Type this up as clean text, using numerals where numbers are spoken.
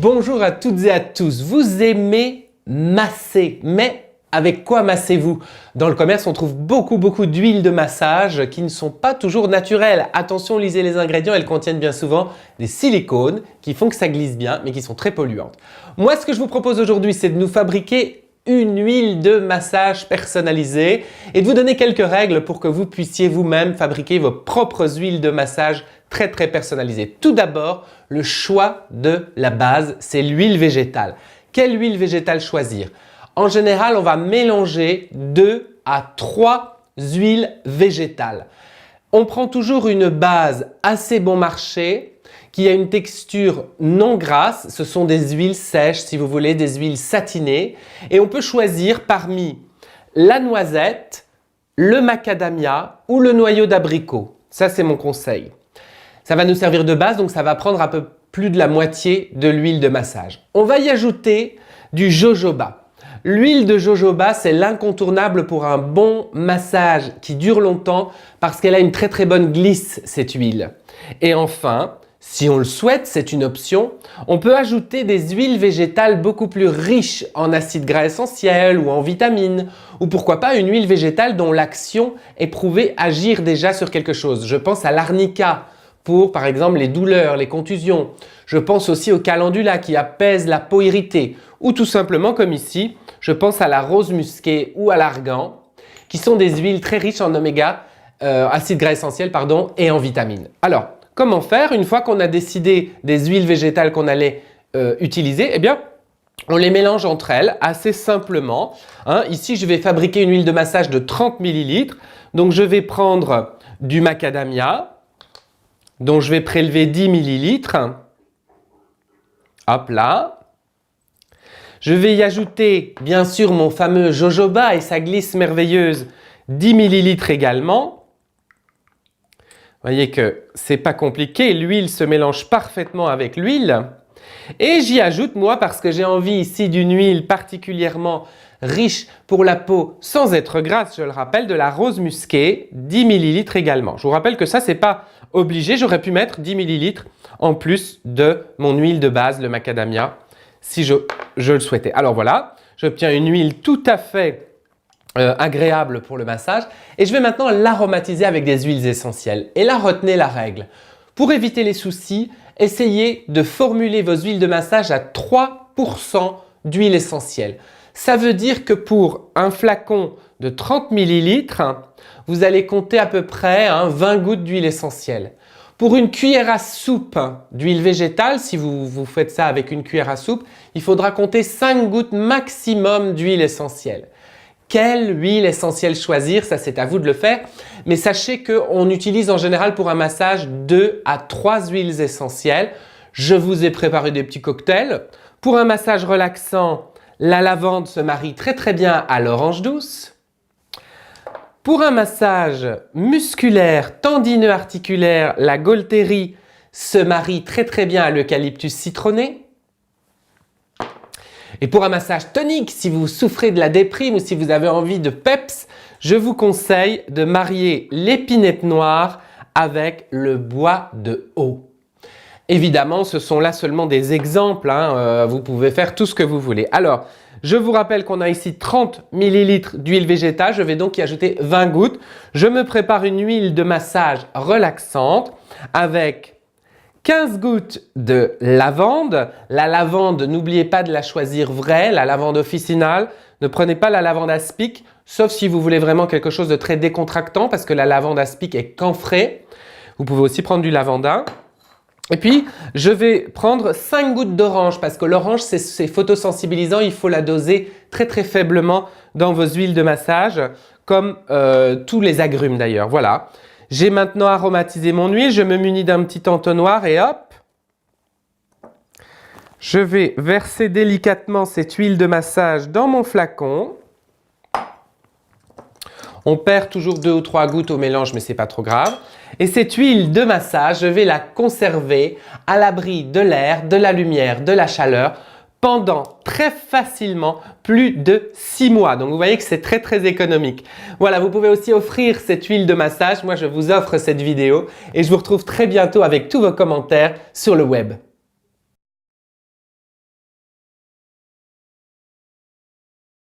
Bonjour à toutes et à tous. Vous aimez masser, mais avec quoi massez-vous? Dans le commerce, on trouve beaucoup d'huiles de massage qui ne sont pas toujours naturelles. Attention, lisez les ingrédients, elles contiennent bien souvent des silicones qui font que ça glisse bien, mais qui sont très polluantes. Moi, ce que je vous propose aujourd'hui, c'est de nous fabriquer une huile de massage personnalisée et de vous donner quelques règles pour que vous puissiez vous-même fabriquer vos propres huiles de massage très personnalisées. Tout d'abord, le choix de la base, c'est l'huile végétale. Quelle huile végétale choisir? En général, on va mélanger 2 à 3 huiles végétales. On prend toujours une base assez bon marché qui a une texture non grasse. Ce sont des huiles sèches, si vous voulez, des huiles satinées. Et on peut choisir parmi la noisette, le macadamia ou le noyau d'abricot. Ça, c'est mon conseil. Ça va nous servir de base, donc ça va prendre un peu plus de la moitié de l'huile de massage. On va y ajouter du jojoba. L'huile de jojoba, c'est l'incontournable pour un bon massage qui dure longtemps parce qu'elle a une très bonne glisse, cette huile. Et enfin, si on le souhaite, c'est une option, on peut ajouter des huiles végétales beaucoup plus riches en acides gras essentiels ou en vitamines, ou pourquoi pas une huile végétale dont l'action est prouvée agir déjà sur quelque chose. Je pense à l'arnica pour par exemple les douleurs, les contusions. Je pense aussi au calendula qui apaise la peau irritée, ou tout simplement comme ici, je pense à la rose musquée ou à l'argan, qui sont des huiles très riches en oméga, acides gras essentiels pardon, et en vitamines. Alors, comment faire une fois qu'on a décidé des huiles végétales qu'on allait utiliser? Eh bien, on les mélange entre elles assez simplement. Ici, je vais fabriquer une huile de massage de 30 ml. Donc, je vais prendre du macadamia, dont je vais prélever 10 ml. Hop là. Je vais y ajouter, bien sûr, mon fameux jojoba et sa glisse merveilleuse, 10 ml également. Vous voyez que c'est pas compliqué, l'huile se mélange parfaitement avec l'huile. Et j'y ajoute, moi, parce que j'ai envie ici d'une huile particulièrement riche pour la peau sans être grasse, je le rappelle, de la rose musquée, 10 ml également. Je vous rappelle que ça, c'est pas obligé, j'aurais pu mettre 10 ml en plus de mon huile de base, le macadamia, si je le souhaitais. Alors voilà, j'obtiens une huile tout à fait agréable pour le massage et je vais maintenant l'aromatiser avec des huiles essentielles. Et là, retenez la règle. Pour éviter les soucis, essayez de formuler vos huiles de massage à 3% d'huile essentielle. Ça veut dire que pour un flacon de 30 ml, vous allez compter à peu près 20 gouttes d'huile essentielle. Pour une cuillère à soupe d'huile végétale, si vous faites ça avec une cuillère à soupe, il faudra compter 5 gouttes maximum d'huile essentielle. Quelle huile essentielle choisir? Ça, c'est à vous de le faire. Mais sachez qu'on utilise en général pour un massage 2 à 3 huiles essentielles. Je vous ai préparé des petits cocktails. Pour un massage relaxant, la lavande se marie très bien à l'orange douce. Pour un massage musculaire, tendineux, articulaire, la Gualtérie se marie très bien à l'eucalyptus citronné. Et pour un massage tonique, si vous souffrez de la déprime ou si vous avez envie de peps, je vous conseille de marier l'épinette noire avec le bois de haut. Évidemment, ce sont là seulement des exemples, vous pouvez faire tout ce que vous voulez. Alors, je vous rappelle qu'on a ici 30 ml d'huile végétale, je vais donc y ajouter 20 gouttes. Je me prépare une huile de massage relaxante avec 15 gouttes de lavande. La lavande, n'oubliez pas de la choisir vraie, la lavande officinale. Ne prenez pas la lavande aspic, sauf si vous voulez vraiment quelque chose de très décontractant parce que la lavande aspic est camphrée. Vous pouvez aussi prendre du lavandin. Et puis, je vais prendre 5 gouttes d'orange parce que l'orange, c'est photosensibilisant. Il faut la doser très faiblement dans vos huiles de massage, comme tous les agrumes d'ailleurs. Voilà. J'ai maintenant aromatisé mon huile. Je me munis d'un petit entonnoir et hop, je vais verser délicatement cette huile de massage dans mon flacon. On perd toujours 2 ou 3 gouttes au mélange, mais ce n'est pas trop grave. Et cette huile de massage, je vais la conserver à l'abri de l'air, de la lumière, de la chaleur pendant très facilement plus de 6 mois. Donc vous voyez que c'est très économique. Voilà, vous pouvez aussi offrir cette huile de massage. Moi, je vous offre cette vidéo et je vous retrouve très bientôt avec tous vos commentaires sur le web.